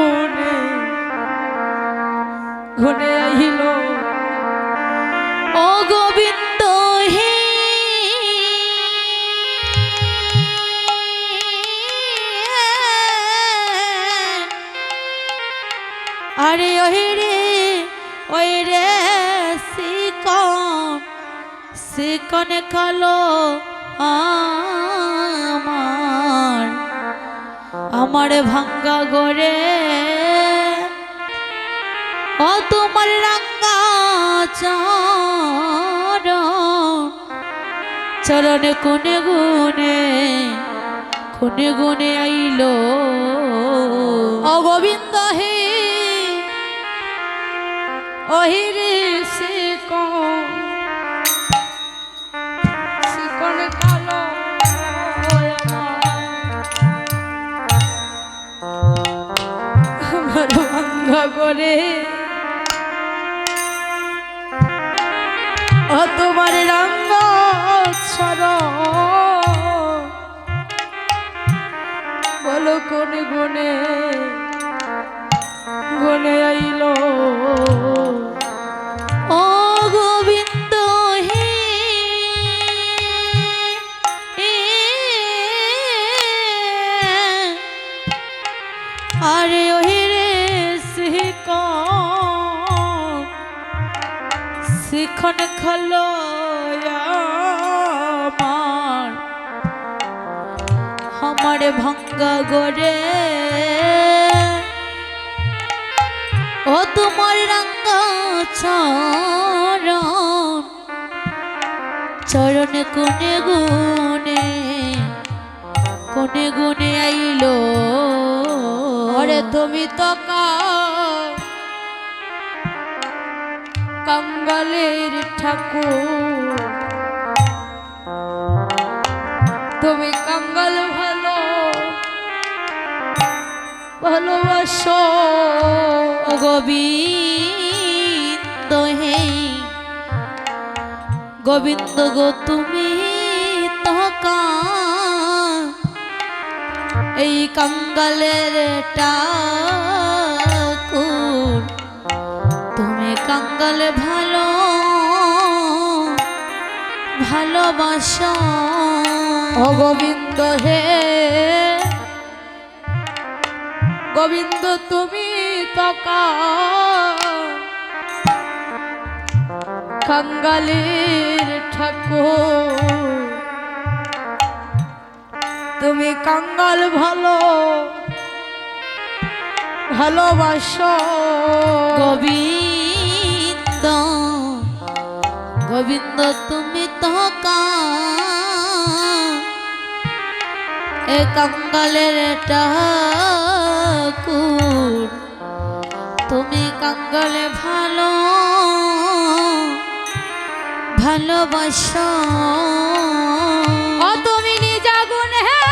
গুনে গুনে আইল ও গোবিন্দ হে আরে ওই রে শিকন কালো আমার ভাঙ্গা গরে ও তোমার রাঙ্গা চরণে কোনে গুনে আইলো ও গোবিন্দ হে ওহিরে শিকন কালো আমার ভাঙ্গা করে ও তোমার রঙ্গ বলো কোন গুনে আইলো ও গোবিন্দ হে আরে ওহিরে শিখন খলো আমার ভাঙ্গা গরে ও তোমার রাঙ্গা চরণে কোনে গুনে আইলো ওরে তুমি তো কাঙ্গালের ঠাকুর তুমি কাঙ্গাল ভালোবাসো গোবিন্দ হে গোবিন্দ গো তুমি তো এই কাঙ্গালের ঠাকুর তুমি কাঙ্গাল ভালোবাসো ও গোবিন্দ হে গোবিন্দ তুমি তো কাঙ্গালের ঠাকুর তুমি কাঙ্গাল ভালোবাসো গোবিন্দ তুমি তো এ কাঙ্গালের ঠাকুর তুমি কাঙ্গালে ভালোবাসো ও তুমি নিজা গুণ হে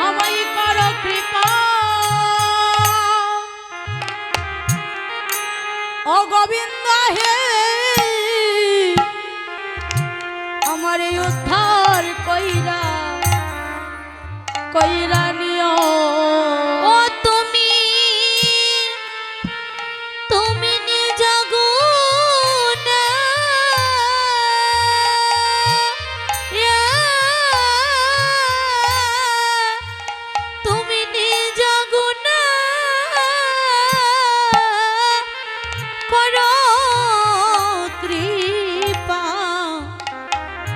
আমায় করো কৃপা ও গোবিন্দ হে আমার উদ্ধার কইরা নিও ও তুমি নিজ গুণে তুমি নিজ গুণে করো কৃপা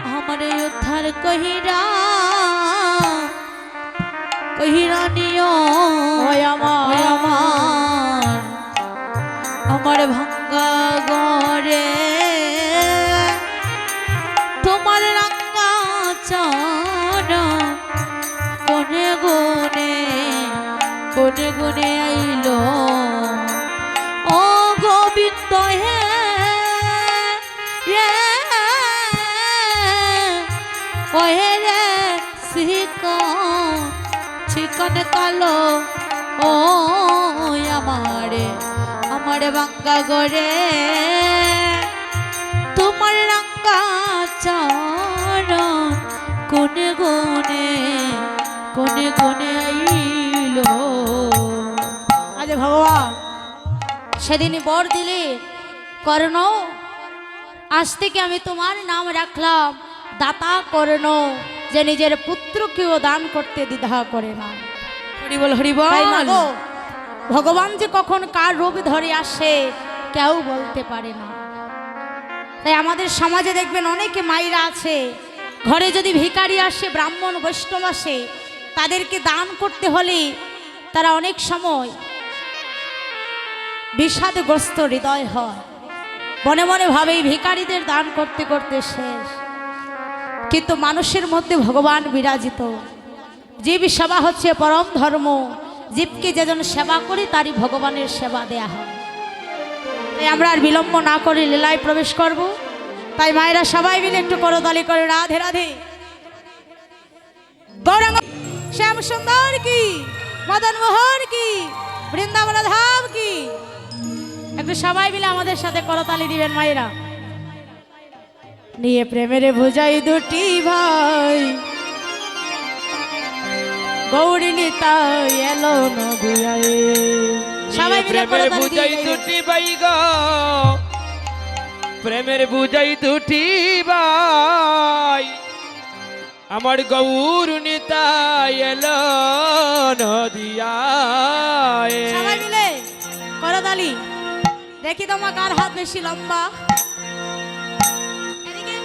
আমার উদ্ধার কহিরা নিও আমার ভাঙ্গা গরে তোমার রাঙ্গা কোনে গুনে আইলো ও গোবিন্দ হে ওহে রে চিকন কালো ও আমার ভাঙ্গা গরে তোমার রাঙ্গা চরণ গুনে গুনে আইলো। আজ ভগবান সেদিন বর দিলে কর্ণ, আজ থেকে আমি তোমার নাম রাখলাম দাতা কর্ণ, যে নিজের পুত্রকেও দান করতে দ্বিধা করে না। হরিবল হরিবল। তাই না গো, ভগবান যে কখন কার রূপ ধরে আসে কেউ বলতে পারে না। তাই আমাদের সমাজে দেখবেন অনেকে মায়েরা আছে, ঘরে যদি ভিখারি আসে, ব্রাহ্মণ বৈষ্ণব আসে, তাদেরকে দান করতে হলে তারা অনেক সময় বিষাদগ্রস্ত হৃদয় হয়, মনে মনে ভাবে এই ভিখারিদের দান করতে করতে শেষ। কিন্তু মানুষের মধ্যে ভগবান বিরাজিত। জীব সেবা হচ্ছে পরম ধর্ম, জীবকে যেজন সেবা করি তারই ভগবানের সেবা দেয়া হয়। তাই আমরা আর বিলম্ব না করে লীলায় প্রবেশ করব। তাই মায়েরা সবাই মিলে একটু করতালি করে রাধে রাধে। গৌরাঙ্গ শ্যাম সুন্দর কি, মদন মোহন কি, বৃন্দাবন ধাম কি, একটু সবাই মিলে আমাদের সাথে করতালি দিবেন মায়েরা। নিয়ে প্রেমের বোঝাই দুটি ভাই, গৌরী নিতাই এলো নদিয়ায়। সবাই মিলে প্রেমের বুঝাই দুটি ভাই গো, প্রেমের বুঝাই দুটি ভাই, আমার গৌর নিতাই এলো নদিয়ায়। সবাই মিলে করতালি। দেখি তোমার কার হাত বেশি লম্বা। এদিকে।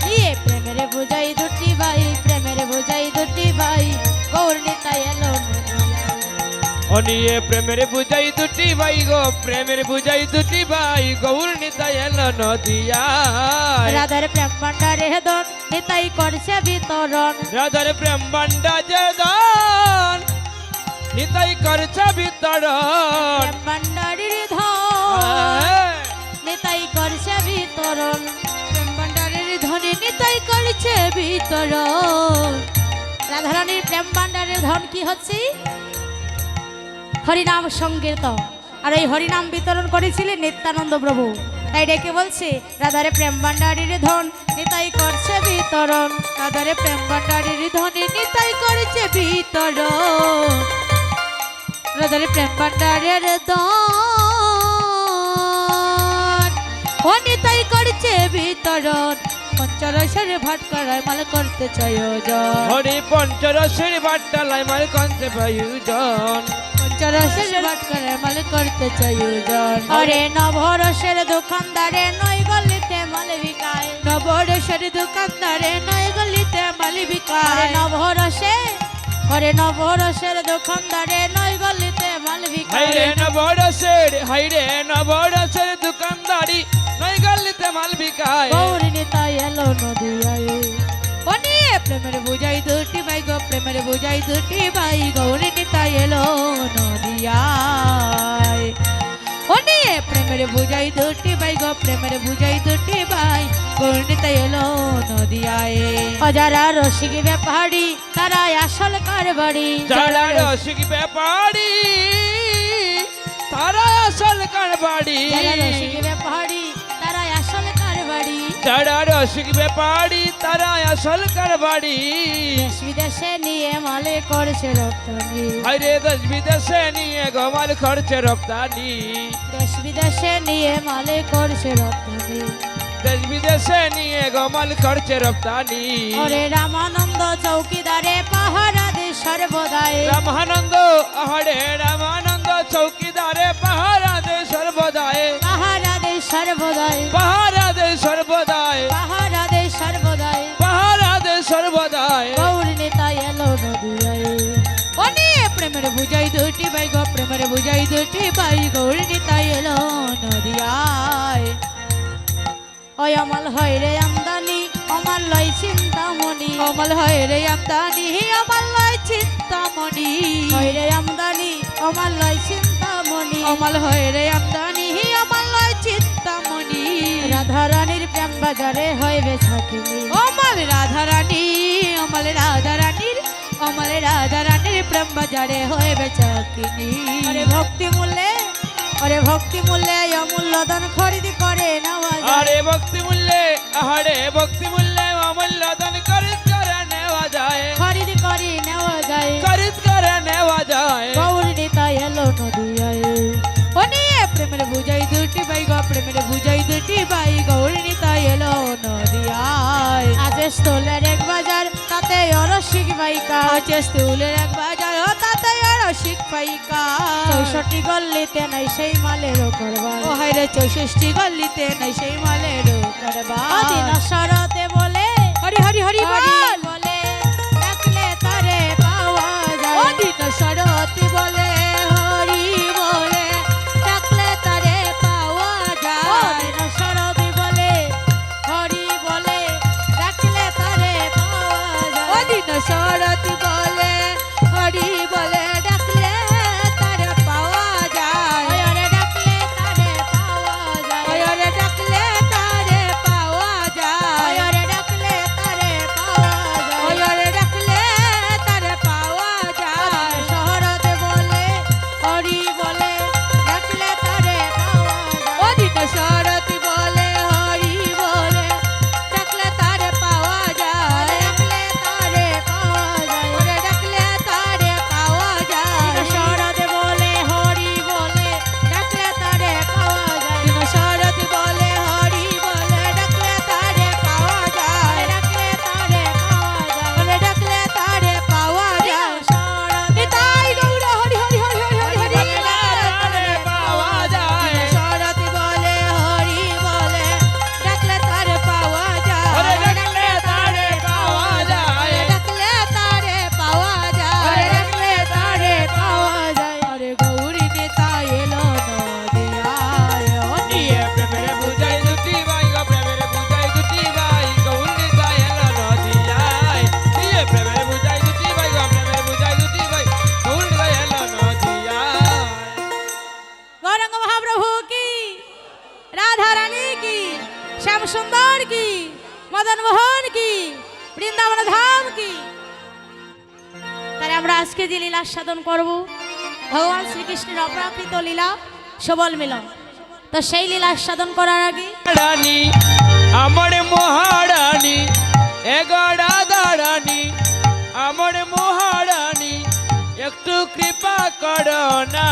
নিয়ে প্রেমের বোঝাই দুটি ভাই, প্রেমের বোঝাই দুটি ভাই, গৌর নিতাই এলো নদিয়ায়। ও নিয়ে প্রেমের বুঝাই দুটি ভাই গো, প্রেমের বুঝাই দুটি ভাই, গৌর নিতাই এলো নদিয়ায়। রাধার প্রেম ভান্ডারে দন নিতাই করছে বিতরণ, রাধার প্রেম ভান্ডারে দন নিতাই করছে বিতরণ। প্রেম ভান্ডারের ধন নিতাই করছে বিতরণ, প্রেম ভান্ডারের ধনে নিতাই করছে বিতরণ। রাধারানীর প্রেম ভান্ডারের ধন কি হচ্ছে? হরিনাম সংকীর্তন। আর এই হরিনাম বিতরণ করেছিলেন নিত্যানন্দ প্রভু। তাই ডেকে বলছে রাধারে প্রেম ভান্ডারের ধন নিতাই করছে বিতরণ, রাধারে প্রেম ভান্ডারের ধনে নিতাই করছে বিতরণ। রাধারে প্রেম ভান্ডারের ধন ও নিতাই করছে বিতরণ, পঞ্চরসের ভাটকারায় মাল করতে চয়োজন। হরি পঞ্চরসের ভাট্টালায় মাল করতে প্রয়োজন, পঞ্চরসের ভাটকারায় মাল করতে চয়োজন। আরে নবরসের দোকানদারে নয় গলিতে মাল বিকায়, নবরসের দোকানদারে নয় গলিতে মাল বিকায়। নবরসে আরে নবরসের দোকানদারে নয় গলিতে মাল বিকায়। হাইরে নবরসের, হাইরে নবরসের দোকানদারি নয় গলিতে মাল বিকায়। গৌর নিতাই এলো নদিয়ায়। ও নিয়ে প্রেমের বোঝাই দুটি ভাই গো, প্রেমের বোঝাই দুটি ভাই, গৌর নিতাই এলো নদিয়ায়। ও নিয়ে প্রেমের বোঝাই দুটি ভাই গো, প্রেমের বোঝাই দুটি ভাই, গৌর নিতাই এলো নদিয়ায়। যারা রসিক ব্যাপারী তারা আসল কারবারি, যারা রসিক ব্যাপারী তারা আসল কারবারি, যারা রসিক ব্যাপারী তারা আসল কারবারি। যারা রসিক ব্যাপারী তারা আসল কারবারি। দেশ বিদেশে নিয়ে মালে করছে রপ্তানি, হাইরে দেশ বিদেশে নিয়ে গমাল খরচে রপ্তানি, দেশ বিদেশে নিয়ে মালে করছে রপ্তানি। দেশ বিদেশে নিয়ে গমাল খরচে রপ্তানি। ওরে রামানন্দ চৌকিদারে পাহারা দে সর্বদাই, রামানন্দ আহারে রামানন্দ চৌকিদারে পাহারা দে সর্বদায়, পাহারা দে সর্বদাই, পাহারা দে সর্বদায়, পাহারা দে সর্বদাই। পাহারা দে সর্বদায়। গৌর নিতাই এলো নদিয়ায়। ও নিয়ে প্রেমের বুঝাই দুটি ভাই গো, প্রেমের বুঝাই দুটি ভাই, গৌর নিতাই এলো নদিয়ায়। ওই অমল হয় রে আমদানি অমল লয় চিন্তামণি, অমল হয় রে আমদানি অমল লয় চিন্তামণি, হয় রে আমদানি অমল লয় চিন্তামণি, অমল হয় রে আমদানি অমল লয় চিন্তামণি। রাধারানীর প্রেম বাজারে হইবে ছাকিনি, অমল রাধারানী, অমল রাধারানীর, অমল রাধারানীর প্রেম বাজারে হইবে ছাকিনি। আরে ভক্তি মূল্যে, আরে ভক্তি মূল্যে অমূল্য দান খরিদ করে নেওয়া যায়। আরে ভক্তি মূল্যে, আহারে ভক্তি মূল্যে অমূল্য দান করে দুটি বাই গৌর নিতাই এলো নদিয়ায়। আছে স্থলের এক বাজার তাতে রসিক বাইকা, আছে স্থলের এক বাজার ও তাতে রসিক পাইকা। 64 গল্লিতে নাই সেই মালের করবার, ও হায় রে 64 গল্লিতে নাই সেই মালের করবার। দিন শরতে বলে হরি হরি হরি বল বলে ডাকলে তারে পাওয়া যায়। ও দিন শরতে বলে হরি বলে ডাকলে তারে পাওয়া যায়। ও দিন শরতে বলে হরি বলে ডাকলে তারে পাওয়া যায়। ও দিন শরতে বলে হরি বলে ডাকলে তারে পাওয়া যায়। ওরে ডাকলে তারে পাওয়া যায়। ওরে ডাকলে তারে পাওয়া যায়। ওরে ডাকলে তারে পাওয়া যায়। ওরে ডাকলে তারে পাওয়া যায়। শহরতে বলে হরি বলে ডাকলে তারে পাওয়া যায়। ও দিন শহরতে বলে হরি বলে ডাকলে তারে পাওয়া যায়। ডাকলে তারে পাওয়া যায়। ওরে ডাকলে তারে পাওয়া যায়। শরতে বলে হরি বলে ডাকলে তারে পাওয়া যায়। শরতে বলে হরি বলে ডাকলে তারে পাওয়া যায়। ডাকলে তারে পাওয়া যায়। বলে ডাকলে তারে পাওয়া যায়। শরতে তাই গৌর হরি হরি হরি হরি হরি হরি তারে পাওয়া যায়। শরতে বলে হরি বলে ডাকলে তারে পাওয়া যায়। ওরে ডাকলে তারে পাওয়া যায়। ডাকলে তারে পাওয়া যায়। ডাকলে তারে পাওয়া যায়। আরে গৌরী নেতা এলো নদিয়ায়। ও নিয়ে প্রেমের বুঝাই দুটি ভাই গো প্রেমের বুঝাই দুটি ভাই গৌর নিতাই এলো নদিয়ায়। নিয়ে প্রেমের বুঝাই দুটি ভাই গো প্রেমের বুঝাই দুটি ভাই গৌর নিতাই এলো নদিয়ায়। গৌরাঙ্গ মহাপ্রভু কি, রাধা রানী কি, শ্যাম সুন্দর কি, মদন মোহন কি, বৃন্দাবন ধাম কি। তাই আমরা আজকে যে লীলা সাধন করব, ভগবান শ্রীকৃষ্ণের অপ্রাকৃত লীলা সবল মিলন। তো সেই লীলা সাধন করার আগে রানী আমার মহারানী এগড়া দাঁড়ানি আমার মহারানী একটু কৃপা করো না,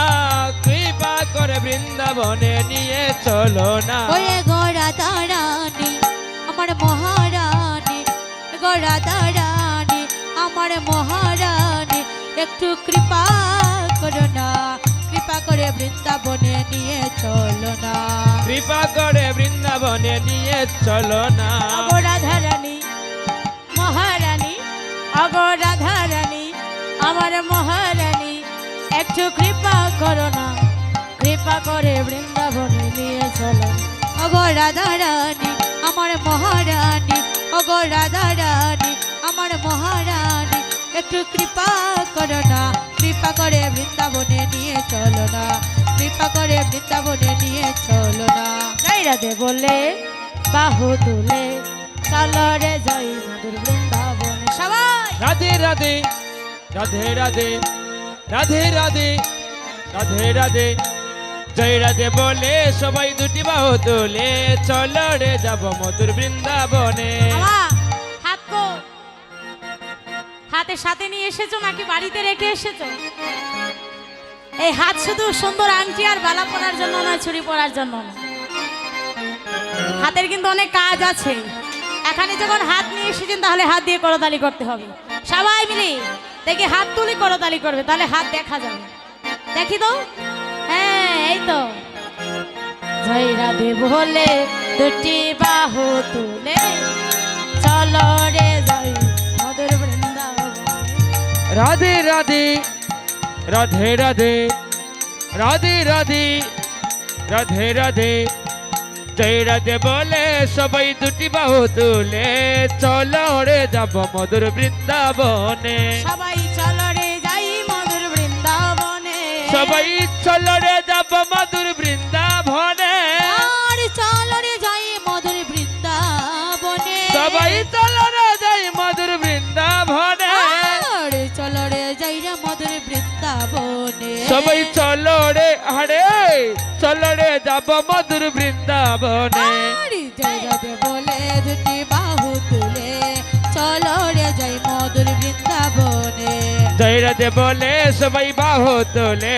কৃপা করে বৃন্দাবনে নিয়ে চলো না। ওরে গড়া দাঁড়ানি আমার মহারানী, গড়া দাঁড়ানি আমার মহারানী একটু কৃপা করো না, কৃপা করে বৃন্দাবনে নিয়ে চলো না। কৃপা করে বৃন্দাবনে নিয়ে চলো না। রাধারানী মহারানী, রাধারানী আমার মহারানী একটু কৃপা করো না, কৃপা করে বৃন্দাবনে নিয়ে চলো। রাধারানী আমার মহারানী, রাধারানী আমার মহারানী একটু কৃপা করো না, কৃপা করে বৃন্দাবনে নিয়ে চলো না, কৃপা করে বৃন্দাবনে নিয়ে চলো না। জয় রাধে বলে বাহু তুলে চলো রে জয় মধুর বৃন্দাবনে। সবাই রাধে রাধে রাধে রাধে রাধে রাধে রাধে রাধে জয় রাধে বলে সবাই দুটি বাহু তুলে চলো রে যাব মধুর বৃন্দাবনে। বাবা, হাত কো হাতে সাথে নিয়ে এসেছো নাকি বাড়িতে রেখে এসেছো? এই হাত শুধু সুন্দর আংটি আর বালা পরার জন্য নয়, ছুরি পরার জন্য নয়। হাতের কিন্তু অনেক কাজ আছে। এখানে যখন হাত নিয়ে এসেছেন তাহলে হাত দিয়ে করতালি করতে হবে। সবাই মিলে দেখি হাত তুলে করতালি করবে, তাহলে হাত দেখা যাবে। দেখি তো, হ্যাঁ এই তো। জয় রাধে বলে দুটি বাহু তুলে চলো রে জয় মধুর বৃন্দাবনে। রাধে রাধে রাধে রাধে রাধে রাধে রাধে রাধে জয় রাধে বলে সবাই দুটি বাহু তুলে চলো রে যাব মধুর বৃন্দাবনে। সবাই চলো রে যাই মধুর বৃন্দাবনে। সবাই চলো রে যাব মধুর বৃন্দাবনে। আর চলো রে যাই মধুর বৃন্দাবনে। সবাই চলো রে যাই মধুর বৃন্দাবনে। আর চলো রে যাই রে মধুর বৃন্দাবনে। সবাই চলো রে আরে চলো রে যাব মধুর বৃন্দাবনে। আর জয় রাধে বলে দুটি বাহু তুলে চলো রে যাই মধুর বৃন্দাবনে। জয় জয় রাধে বলে সবাই বাহু তোলে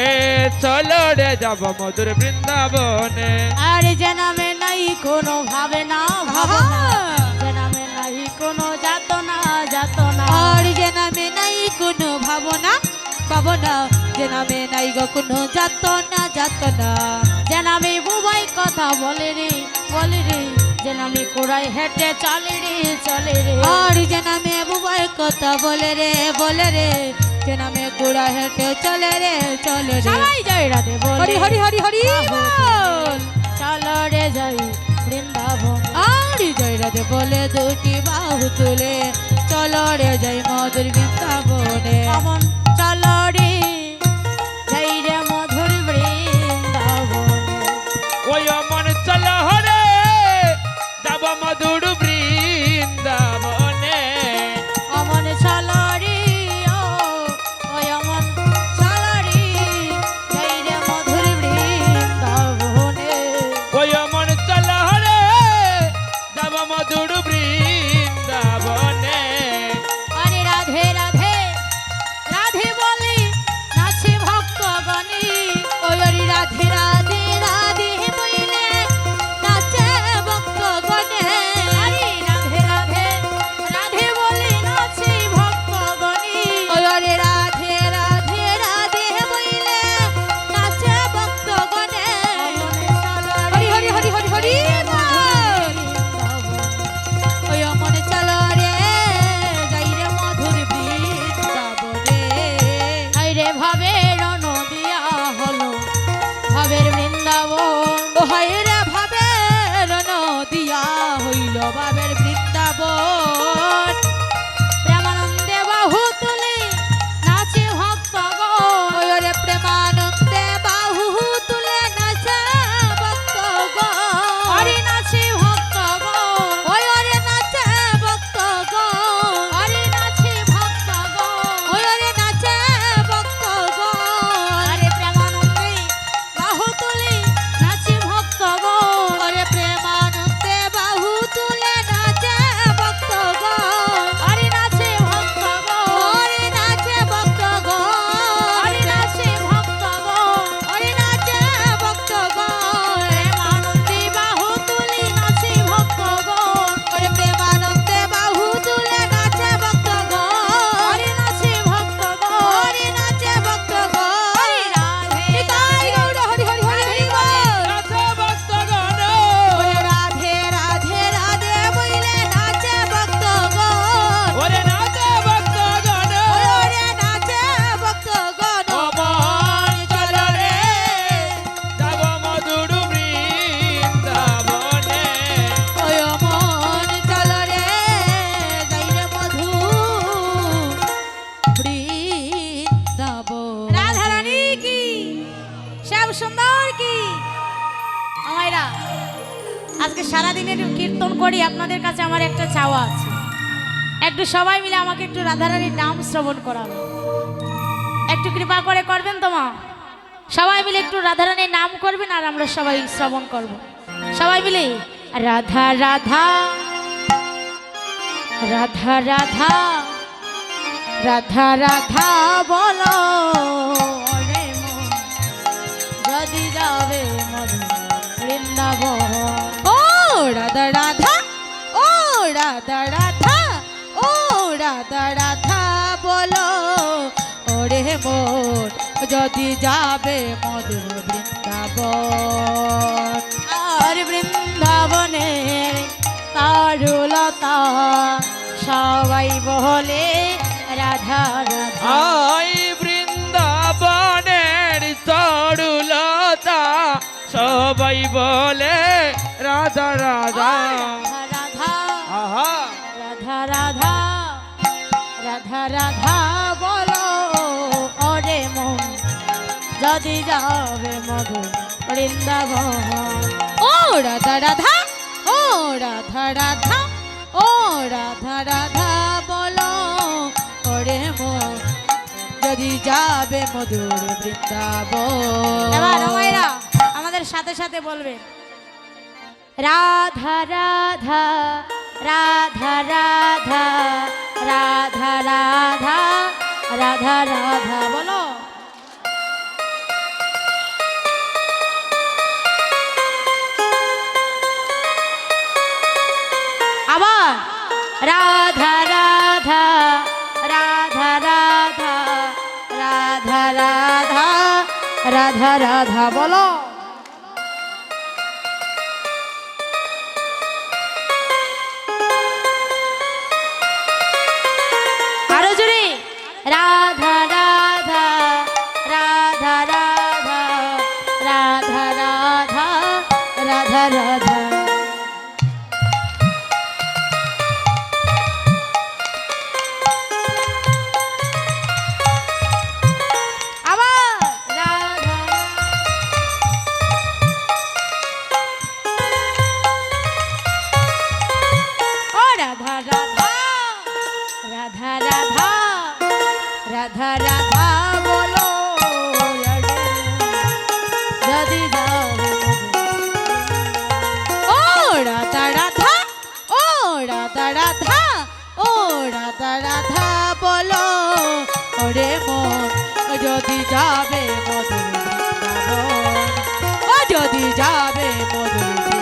চলো রে যাব মধুর বৃন্দাবনে। আর যে নামে নাই কোনো ভাবে না ভাবনা, যে নামে নাই কোনো যাতনা যাতনা, আর যে নামে নাই কোনো ভাবনা ভাবনা, যে নামে নাই গো কোনো যাতনা যাতনা, যে নামে বুবাই কথা বলে রে বলে রে, যে নামে কোড়াই হেঁটে চলে রে চলে রে, আর যে নামে বুবাই কথা বলে রে বলে রে, যে নামে কোড়া হেঁটে চলে রে চলে রে। সবাই জয় রাধে বলে হরি হরি হরি হরি বল, চলো রে যাই বৃন্দাবন। আর জয় রাধে বলে দুটি বাহু তুলে চলো রে যাই মধুর বৃন্দাবনে। আমন চলো রে যাই রে মধুর বৃন্দাবনে। ওই অমন চলো রে যাব মধুর বৃন্দাবনে। আমন চলো রে ও আমন চলো রে যাই রে মধুর বৃন্দাবনে। ওই অমন চলো রে যাব মধুর বৃন্দাবনে। আরে রাধে রাধে রাধে বলে নাচে ভক্তগণে, ওই হরি রাধে রাধে রাধে বলে নাচে ভক্তগণে। আরে রাধে রাধে রাধে বলে নাচে ভক্তগণে, ওই হরি রাধে রাধে রাধে বলে নাচে ভক্তগণে। হরি হরি হরি হরি হরি ওই মনে চলো রে যাই রে মধুর বৃন্দাবনে। হাই রে ভাবের নদিয়া হলো ভাবের বৃন্দাবন, ও হাই রে ভাবের নদিয়া হইল ভাবের বৃন্দাবন। প্রেমানন্দে বাহু তুলে নাচে ভক্তগণ, ওই রে প্রেমানন্দে বাহু তুলে নাচে ভক্তগণ। হরি নাচে ভক্তগণ, ওই রে নাচে ভক্তগণ, হরি নাচে ভক্তগণ, ওই রে নাচে ভক্তগণ। আরে প্রেমানন্দে বাহু তুলে নাচে ভক্তগণ, ওরে প্রেমানন্দে বাহু তুলে নাচে ভক্তগণ। হরি নাচে ভক্তগণ, হরি নাচে ভক্তগণ, হরি নাচে ভক্তগণ, হরি নাচে ভক্তগণ। প্রেমানন্দে বাহু তুলে নাচে ভক্তগণ, ওরে প্রেমানন্দে বাহু তুলে নাচে ভক্তগণ। হরি নাচে ভক্তগণ, হরি নাচে ভক্তগণ। হরি রাধে নিতাই গৌর হরি হরি হরি বল। নাচে ভক্তগণ, ওরে রাধে রাধে রাধে বইলে নাচে ভক্তগণ, ওরে নাচে ভক্তগণ। ওরে নাচে ভক্তগণ। অমন চলো রে যাব মধুর বৃন্দাবনে। ওই মন চলো রে যাই রে মধু বৃন্দাবন। রাধারানী কি শ্যাম সুন্দর কি আমায়রা আজকে সারাদিনের কীর্তন করি, আপনাদের কাছে আমার একটা চাওয়া আছে, একটু সবাই মিলে আমাকে একটু রাধারানীর নাম শ্রবণ করাবেন, একটু কৃপা করে করবেন তো মা? সবাই মিলে একটু রাধারানীর নাম করবেন আর আমরা সবাই শ্রবণ করব সবাই মিলে। রাধা রাধা রাধা রাধা রাধা রাধা বলো রে মন, যদি যাবে মধু বৃন্দাবন। ও রাধা রাধা ও রাধা রাধা ও রাধা রাধা বলো ওরে মন, যদি যাবে মধুর বৃন্দাবন। আর বৃন্দাবনের তারুলতা সবাই বলে রাধা রাধা। আই বৃন্দাবনের তরুলতা সবাই বলে রাধা রাধা। রাধা রাধা আহা রাধা রাধা রাধা রাধা বলো ওরে মন, যদি যাবে মধুর বৃন্দাবন। ও রাধা রাধা ও রাধা রাধা ও রাধা রাধা বলো ওরে মন, যদি যাবে মধুর বৃন্দাবন। এবার আমায়রা আমাদের সাথে সাথে বলবে রাধা রাধা রাধা রাধা রাধা রাধা রাধা রাধা বলো আবার রাধা রাধা রাধা রাধা রাধা রাধা রাধা রাধা বলো আরো জোরে রাধা রাধা রাধা রাধা রাধা রাধা রাধা রাধা আবার রাধা ও রাধা রাধা রাধা রাধা রাধা রাধা বলো যদি যাবে ও রাধা রাধা ও রাধা রাধা ও রাধা রাধা বলো ওরে মন যদি যাবে মধুর বৃন্দাবন ও যদি যাবে মধুর